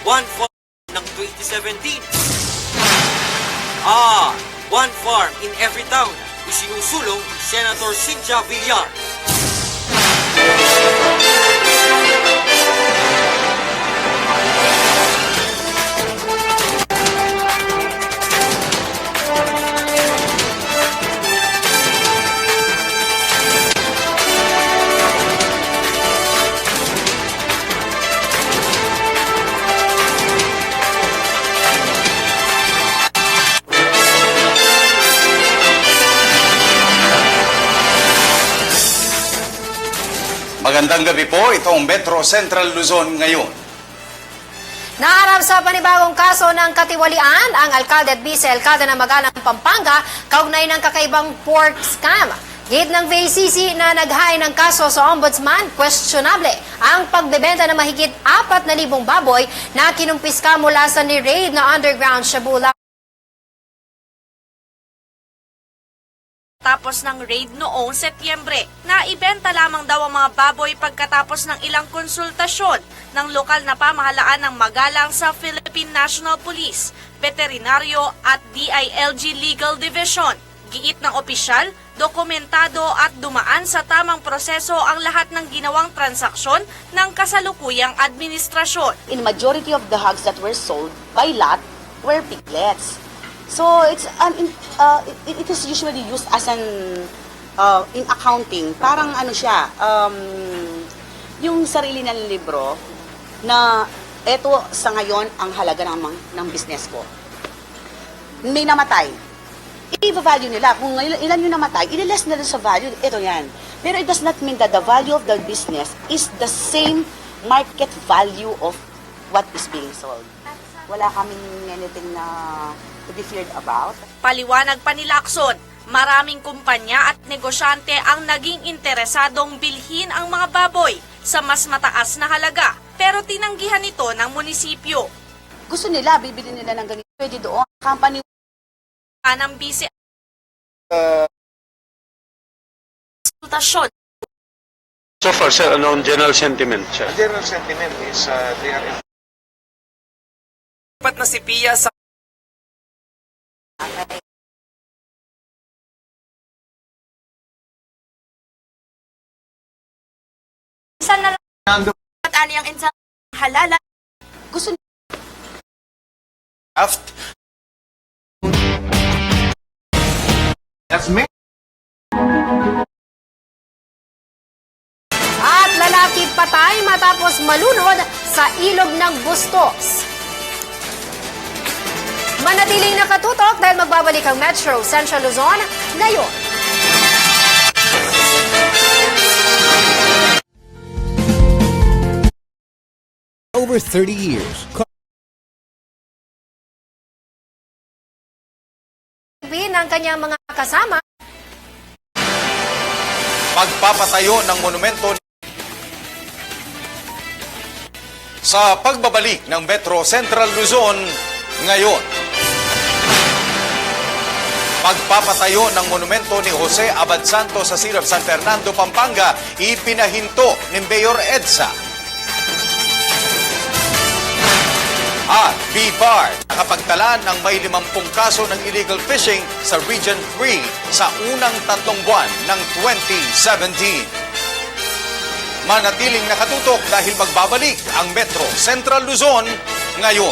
One Farm ng 2017. One Farm in Every Town, isinusulong ni Senator Cynthia Villar. Magandang gabi po, itong Metro Central Luzon ngayon. Naharap sa panibagong kaso ng katiwalian ang alkalde at vice-alkalde ng Magalang, Pampanga kaugnay ng kakaibang pork scam. Gate ng VACC na naghain ng kaso sa ombudsman, questionable ang pagbebenta ng mahigit 4,000 baboy na kinumpiska mula sa ni-raid na underground Shabula. Tapos ng raid noong Setyembre, naibenta lamang daw ang mga baboy pagkatapos ng ilang konsultasyon ng lokal na pamahalaan ng Magalang sa Philippine National Police, Veterinaryo at DILG Legal Division. Giit ng opisyal, dokumentado at dumaan sa tamang proseso ang lahat ng ginawang transaksyon ng kasalukuyang administrasyon. In majority of the hogs that were sold by lot were piglets. So it is usually used as an in accounting, parang ano siya, yung sarili ng libro na eto sa ngayon ang halaga ng business ko. May namatay. I-value nila. Kung ilan yung namatay, i-less na sa value. Ito yan. Pero it does not mean that the value of the business is the same market value of what is being sold. Wala kaming anything na to be feared about. Paliwanag pa ni Lacson, maraming kumpanya at negosyante ang naging interesadong bilhin ang mga baboy sa mas mataas na halaga, pero tinanggihan ito ng munisipyo. Gusto nila, bibili nila ng ganito. Pwede doon. Company Ng bise konsultasyon. So far, sir, ano ang general sentiment, sir? The general sentiment is they are Dapat na si Pia sa Insan na lang at ani ang insan halala. gusto After that's me. At lalaki patay matapos malunod sa ilog ng Bustos. Manatiling nakatutok dahil magbabalik ang Metro Central Luzon ngayon. Over 30 years. Ng kanyang mga kasama. pagpapatayo ng monumento sa pagbabalik ng Metro Central Luzon ngayon. Pagpapatayo ng monumento ni Jose Abad Santos sa City of San Fernando, Pampanga, ipinahinto ni Mayor EDSA. At BIFAR nakapagtala ng may 50 kaso ng illegal fishing sa Region 3 sa unang 3 buwan ng 2017. Manatiling nakatutok dahil magbabalik ang Metro Central Luzon ngayon.